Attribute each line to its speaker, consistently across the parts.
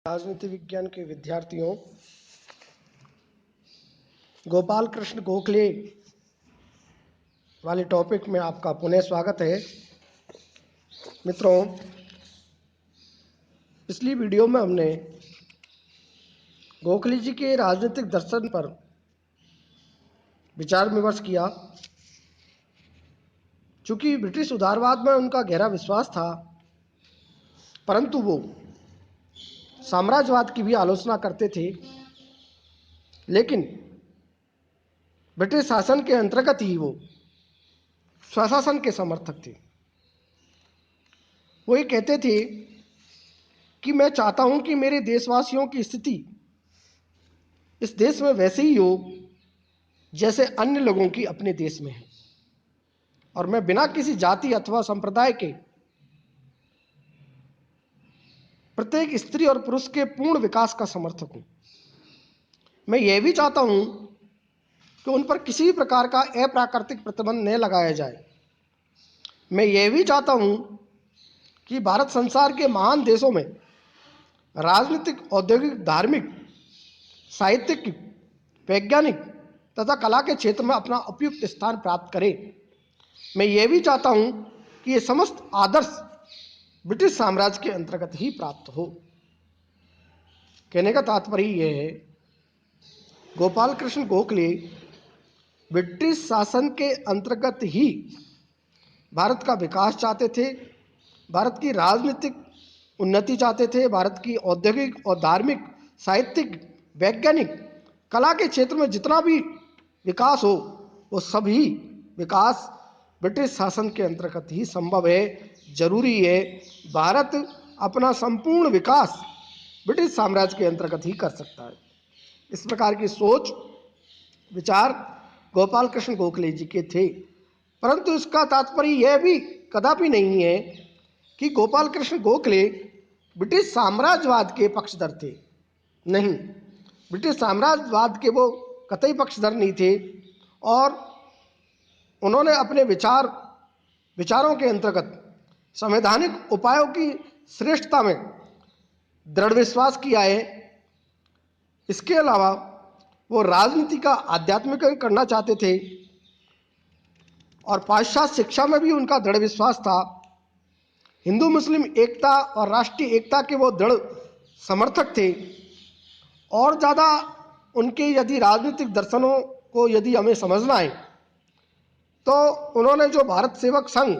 Speaker 1: राजनीति विज्ञान के विद्यार्थियों, गोपाल कृष्ण गोखले वाले टॉपिक में आपका पुनः स्वागत है। मित्रों, पिछली वीडियो में हमने गोखले जी के राजनीतिक दर्शन पर विचार विमर्श किया। चूंकि ब्रिटिश उदारवाद में उनका गहरा विश्वास था, परंतु वो साम्राज्यवाद की भी आलोचना करते थे, लेकिन ब्रिटिश शासन के अंतर्गत ही वो स्वशासन के समर्थक थे। वो ये कहते थे कि मैं चाहता हूं कि मेरे देशवासियों की स्थिति इस देश में वैसे ही हो जैसे अन्य लोगों की अपने देश में है, और मैं बिना किसी जाति अथवा संप्रदाय के प्रत्येक स्त्री और पुरुष के पूर्ण विकास का समर्थक हूं। मैं यह भी चाहता हूं कि उन पर किसी भी प्रकार का अप्राकृतिक प्रतिबंध न लगाया जाए। मैं यह भी चाहता हूं कि भारत संसार के महान देशों में राजनीतिक, औद्योगिक, धार्मिक, साहित्यिक, वैज्ञानिक तथा कला के क्षेत्र में अपना उपयुक्त स्थान प्राप्त करे। मैं यह भी चाहता हूं कि ये समस्त आदर्श ब्रिटिश साम्राज्य के अंतर्गत ही प्राप्त हो। कहने का तात्पर्य यह है, गोपाल कृष्ण गोखले ब्रिटिश शासन के अंतर्गत ही भारत का विकास चाहते थे, भारत की राजनीतिक उन्नति चाहते थे, भारत की औद्योगिक और धार्मिक, साहित्यिक, वैज्ञानिक, कला के क्षेत्र में जितना भी विकास हो, वो सभी विकास ब्रिटिश शासन के अंतर्गत ही संभव है। जरूरी है भारत अपना संपूर्ण विकास ब्रिटिश साम्राज्य के अंतर्गत ही कर सकता है। इस प्रकार की सोच विचार गोपाल कृष्ण गोखले जी के थे, परंतु इसका तात्पर्य यह भी कदापि नहीं है कि गोपाल कृष्ण गोखले ब्रिटिश साम्राज्यवाद के पक्षधर थे। नहीं, ब्रिटिश साम्राज्यवाद के वो कतई पक्षधर नहीं थे, और उन्होंने अपने विचारों के अंतर्गत संवैधानिक उपायों की श्रेष्ठता में दृढ़ विश्वास किया है। इसके अलावा वो राजनीति का आध्यात्मिकरण करना चाहते थे, और पाश्चात्य शिक्षा में भी उनका दृढ़ विश्वास था। हिंदू मुस्लिम एकता और राष्ट्रीय एकता के वो दृढ़ समर्थक थे। और ज़्यादा उनके यदि राजनीतिक दर्शनों को यदि हमें समझना है, तो उन्होंने जो भारत सेवक संघ,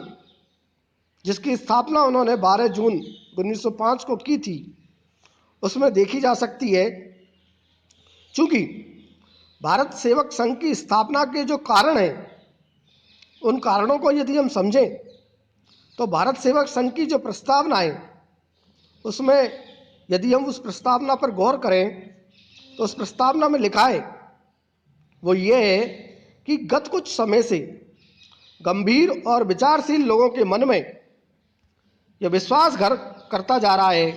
Speaker 1: जिसकी स्थापना उन्होंने 12 जून 1905 को की थी, उसमें देखी जा सकती है। चूंकि भारत सेवक संघ की स्थापना के जो कारण हैं, उन कारणों को यदि हम समझें, तो भारत सेवक संघ की जो प्रस्तावना है, उसमें यदि हम उस प्रस्तावना पर गौर करें, तो उस प्रस्तावना में लिखा है वो ये है कि गत कुछ समय से गंभीर और विचारशील लोगों के मन में यह विश्वास घर करता जा रहा है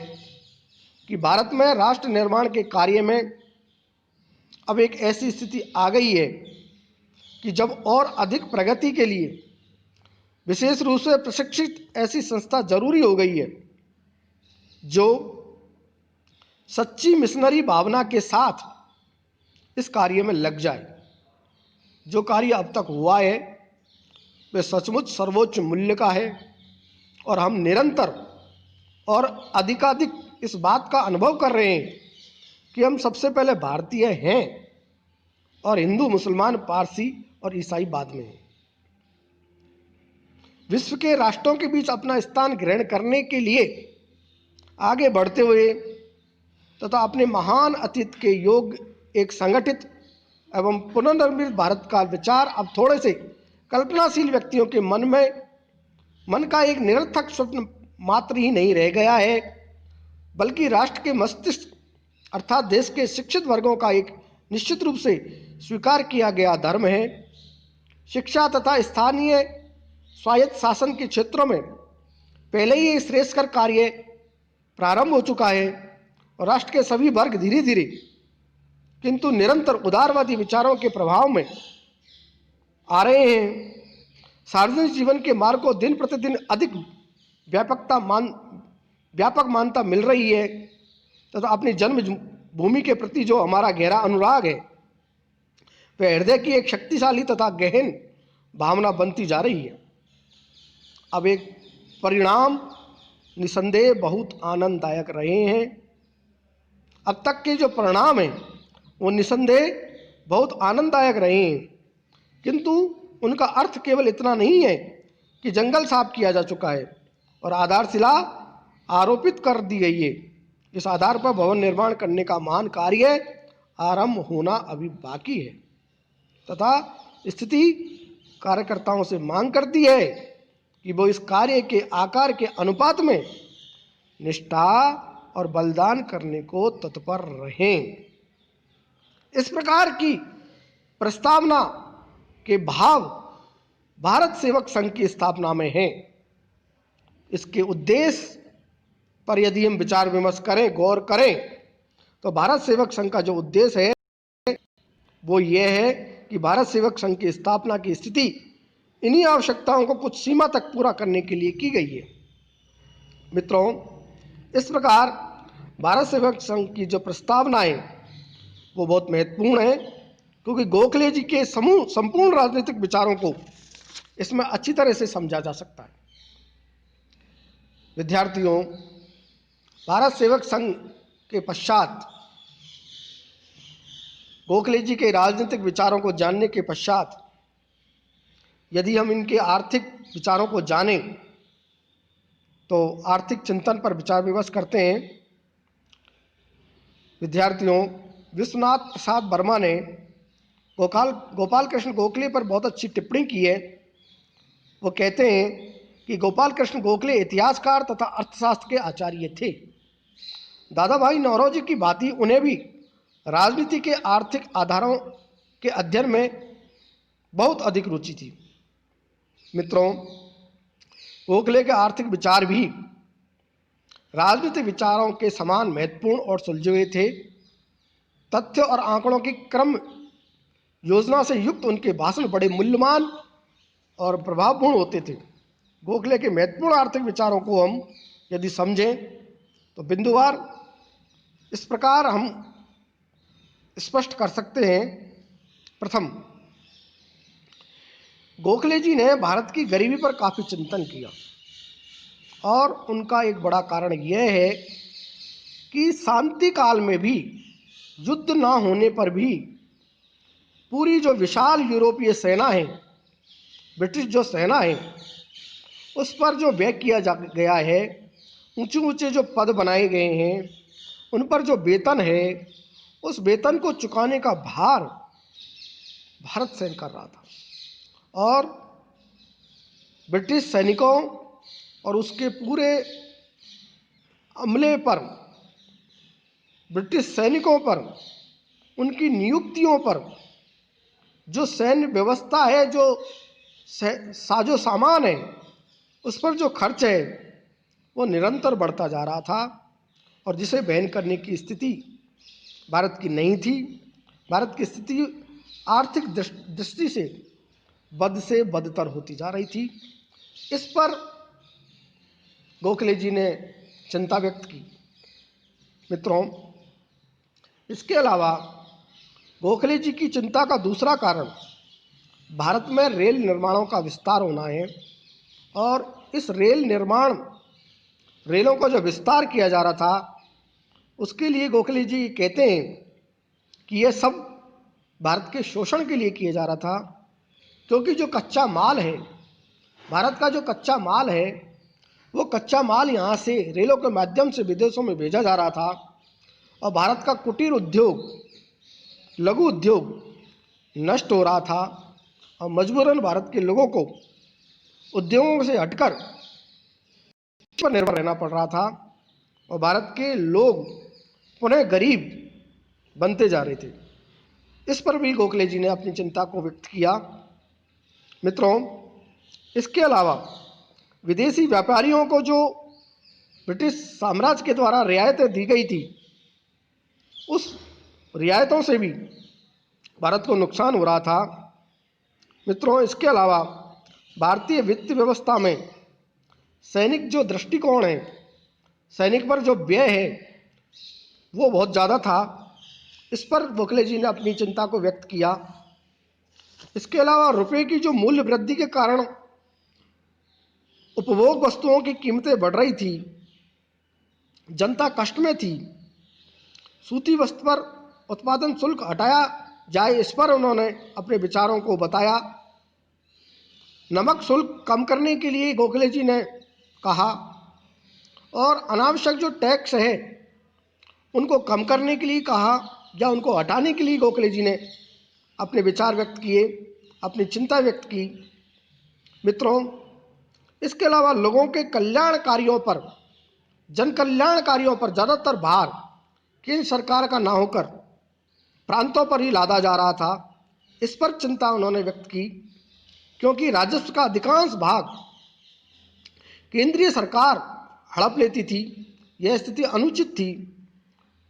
Speaker 1: कि भारत में राष्ट्र निर्माण के कार्य में अब एक ऐसी स्थिति आ गई है कि जब और अधिक प्रगति के लिए विशेष रूप से प्रशिक्षित ऐसी संस्था जरूरी हो गई है जो सच्ची मिशनरी भावना के साथ इस कार्य में लग जाए। जो कार्य अब तक हुआ है वह सचमुच सर्वोच्च मूल्य का है, और हम निरंतर और अधिकाधिक इस बात का अनुभव कर रहे हैं कि हम सबसे पहले भारतीय हैं, और हिंदू, मुसलमान, पारसी और ईसाई बाद में हैं। विश्व के राष्ट्रों के बीच अपना स्थान ग्रहण करने के लिए आगे बढ़ते हुए तथा अपने महान अतीत के योग एक संगठित एवं पुनर्निर्मित भारत का विचार अब थोड़े से कल्पनाशील व्यक्तियों के मन का एक निरर्थक स्वप्न मात्र ही नहीं रह गया है, बल्कि राष्ट्र के मस्तिष्क अर्थात देश के शिक्षित वर्गों का एक निश्चित रूप से स्वीकार किया गया धर्म है। शिक्षा तथा स्थानीय स्वायत्त शासन के क्षेत्रों में पहले ही श्रेष्ठकर कार्य प्रारंभ हो चुका है, और राष्ट्र के सभी वर्ग धीरे धीरे किंतु निरंतर उदारवादी विचारों के प्रभाव में आ रहे हैं। सार्वजनिक जीवन के मार्ग को दिन प्रतिदिन अधिक व्यापक मान्यता मिल रही है। तथा अपनी जन्म भूमि के प्रति जो हमारा गहरा अनुराग है वह हृदय की एक शक्तिशाली तथा गहन भावना बनती जा रही है। अब एक परिणाम निसंदेह बहुत आनंददायक रहे हैं। अब तक के जो परिणाम हैं वो निसंदेह बहुत आनंददायक रहे हैं, किंतु उनका अर्थ केवल इतना नहीं है कि जंगल साफ किया जा चुका है और आधारशिला आरोपित कर दी गई है। इस आधार पर भवन निर्माण करने का महान कार्य आरंभ होना अभी बाकी है तथा स्थिति कार्यकर्ताओं से मांग करती है कि वो इस कार्य के आकार के अनुपात में निष्ठा और बलिदान करने को तत्पर रहें। इस प्रकार की प्रस्तावना के भाव भारत सेवक संघ की स्थापना में हैं। इसके उद्देश्य पर यदि हम विचार विमर्श करें, गौर करें, तो भारत सेवक संघ का जो उद्देश्य है वो ये है कि भारत सेवक संघ की स्थापना की स्थिति इन्हीं आवश्यकताओं को कुछ सीमा तक पूरा करने के लिए की गई है। मित्रों, इस प्रकार भारत सेवक संघ की जो प्रस्तावना है वो बहुत महत्वपूर्ण है, क्योंकि गोखले जी के संपूर्ण राजनीतिक विचारों को इसमें अच्छी तरह से समझा जा सकता है। विद्यार्थियों, भारत सेवक संघ के पश्चात गोखले जी के राजनीतिक विचारों को जानने के पश्चात यदि हम इनके आर्थिक विचारों को जानें तो आर्थिक चिंतन पर विचार विमर्श करते हैं। विद्यार्थियों, विश्वनाथ प्रसाद वर्मा ने गोपाल कृष्ण गोखले पर बहुत अच्छी टिप्पणी की है। वो कहते हैं कि गोपाल कृष्ण गोखले इतिहासकार तथा अर्थशास्त्र के आचार्य थे। दादा भाई नौरोजी की भांति उन्हें भी राजनीति के आर्थिक आधारों के अध्ययन में बहुत अधिक रुचि थी। मित्रों, गोखले के आर्थिक विचार भी राजनीतिक विचारों के समान महत्वपूर्ण और सुलझे हुए थे। तथ्य और आंकड़ों की क्रम योजना से युक्त उनके भाषण बड़े मूल्यवान और प्रभावपूर्ण होते थे। गोखले के महत्वपूर्ण आर्थिक विचारों को हम यदि समझें तो बिंदुवार इस प्रकार हम स्पष्ट कर सकते हैं। प्रथम, गोखले जी ने भारत की गरीबी पर काफ़ी चिंतन किया और उनका एक बड़ा कारण यह है कि शांति काल में भी युद्ध न होने पर भी पूरी जो विशाल यूरोपीय सेना है, ब्रिटिश जो सेना है, उस पर जो व्यय किया गया है, ऊंचे ऊंचे जो पद बनाए गए हैं, उन पर जो वेतन है, उस वेतन को चुकाने का भार भारत सहन कर रहा था और ब्रिटिश सैनिकों और उसके पूरे अमले पर, ब्रिटिश सैनिकों पर, उनकी नियुक्तियों पर, जो सैन्य व्यवस्था है, जो साजो सामान है, उस पर जो खर्च है वो निरंतर बढ़ता जा रहा था और जिसे वहन करने की स्थिति भारत की नहीं थी। भारत की स्थिति आर्थिक दृष्टि से बद से बदतर होती जा रही थी। इस पर गोखले जी ने चिंता व्यक्त की। मित्रों, इसके अलावा गोखले जी की चिंता का दूसरा कारण भारत में रेल निर्माणों का विस्तार होना है और इस रेलों का जो विस्तार किया जा रहा था, उसके लिए गोखले जी कहते हैं कि यह सब भारत के शोषण के लिए किया जा रहा था, क्योंकि जो कच्चा माल है, भारत का जो कच्चा माल है, वो कच्चा माल यहाँ से रेलों के माध्यम से विदेशों में भेजा जा रहा था और भारत का कुटीर उद्योग, लघु उद्योग नष्ट हो रहा था और मजबूरन भारत के लोगों को उद्योगों से हटकर पर निर्भर रहना पड़ रहा था और भारत के लोग पुनः गरीब बनते जा रहे थे। इस पर भी गोखले जी ने अपनी चिंता को व्यक्त किया। मित्रों, इसके अलावा विदेशी व्यापारियों को जो ब्रिटिश साम्राज्य के द्वारा रियायतें दी गई थी, उस रियायतों से भी भारत को नुकसान हो रहा था। मित्रों, इसके अलावा भारतीय वित्त व्यवस्था में सैनिक जो दृष्टिकोण है, सैनिक पर जो व्यय है, वो बहुत ज़्यादा था। इस पर गोखले जी ने अपनी चिंता को व्यक्त किया। इसके अलावा रुपये की जो मूल्य वृद्धि के कारण उपभोग वस्तुओं की कीमतें बढ़ रही थी, जनता कष्ट में थी, सूती वस्त्र पर उत्पादन शुल्क हटाया जाए, इस पर उन्होंने अपने विचारों को बताया। नमक शुल्क कम करने के लिए गोखले जी ने कहा और अनावश्यक जो टैक्स है उनको कम करने के लिए कहा या उनको हटाने के लिए गोखले जी ने अपने विचार व्यक्त किए, अपनी चिंता व्यक्त की। मित्रों, इसके अलावा लोगों के कल्याण कार्यों पर, जन कल्याण कार्यों पर ज़्यादातर भार केंद्र सरकार का ना होकर प्रांतों पर ही लादा जा रहा था। इस पर चिंता उन्होंने व्यक्त की, क्योंकि राजस्व का अधिकांश भाग केंद्रीय सरकार हड़प लेती थी। यह स्थिति अनुचित थी।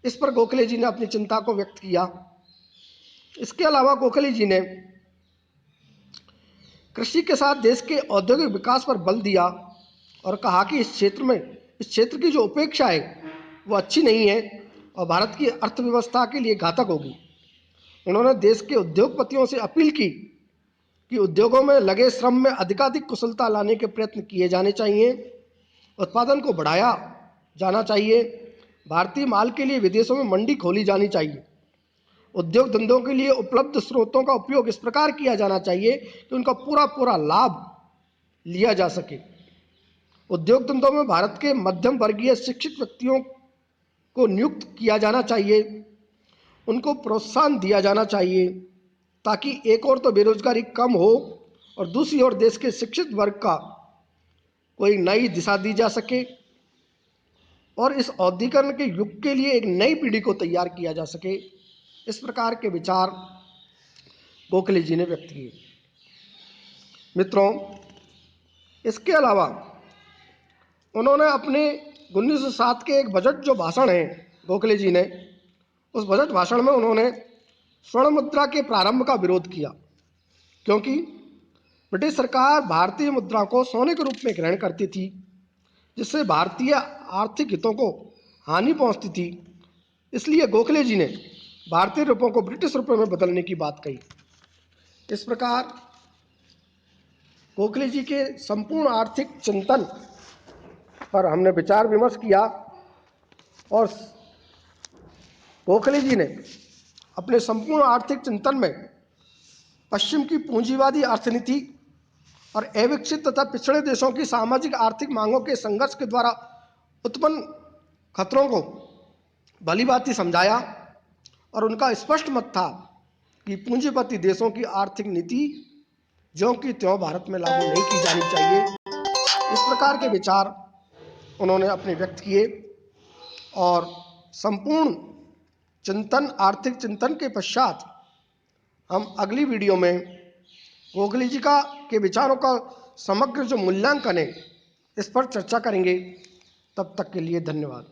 Speaker 1: इस पर गोखले जी ने अपनी चिंता को व्यक्त किया। इसके अलावा गोखले जी ने कृषि के साथ देश के औद्योगिक विकास पर बल दिया और कहा कि इस क्षेत्र की जो उपेक्षा है वो अच्छी नहीं है और भारत की अर्थव्यवस्था के लिए घातक होगी। उन्होंने देश के उद्योगपतियों से अपील की कि उद्योगों में लगे श्रम में अधिकाधिक कुशलता लाने के प्रयत्न किए जाने चाहिए, उत्पादन को बढ़ाया जाना चाहिए, भारतीय माल के लिए विदेशों में मंडी खोली जानी चाहिए, उद्योग धंधों के लिए उपलब्ध स्रोतों का उपयोग इस प्रकार किया जाना चाहिए कि उनका पूरा पूरा लाभ लिया जा सके। उद्योग धंधों में भारत के मध्यम वर्गीय शिक्षित व्यक्तियों को नियुक्त किया जाना चाहिए, उनको प्रोत्साहन दिया जाना चाहिए, ताकि एक ओर तो बेरोजगारी कम हो और दूसरी ओर देश के शिक्षित वर्ग का कोई नई दिशा दी जा सके और इस औद्योगिकरण के युग के लिए एक नई पीढ़ी को तैयार किया जा सके। इस प्रकार के विचार गोखले जी ने व्यक्त किए। मित्रों, इसके अलावा उन्होंने अपने 1907 के एक बजट जो भाषण है गोखले जी ने, उस बजट भाषण में उन्होंने स्वर्ण मुद्रा के प्रारंभ का विरोध किया, क्योंकि ब्रिटिश सरकार भारतीय मुद्रा को सोने के रूप में ग्रहण करती थी, जिससे भारतीय आर्थिक हितों को हानि पहुंचती थी। इसलिए गोखले जी ने भारतीय रुपयों को ब्रिटिश रुपयों में बदलने की बात कही। इस प्रकार गोखले जी के संपूर्ण आर्थिक चिंतन पर हमने विचार विमर्श किया और गोखले जी ने अपने संपूर्ण आर्थिक चिंतन में पश्चिम की पूंजीवादी अर्थनीति और अविकसित तथा पिछड़े देशों की सामाजिक आर्थिक मांगों के संघर्ष के द्वारा उत्पन्न खतरों को भलीभांति समझाया और उनका स्पष्ट मत था कि पूंजीपति देशों की आर्थिक नीति ज्यों की त्यों भारत में लागू नहीं की जानी चाहिए। इस प्रकार के विचार उन्होंने अपने व्यक्त किए और संपूर्ण चिंतन, आर्थिक चिंतन के पश्चात हम अगली वीडियो में गोखले जी के विचारों का समग्र जो मूल्यांकन है इस पर चर्चा करेंगे। तब तक के लिए धन्यवाद।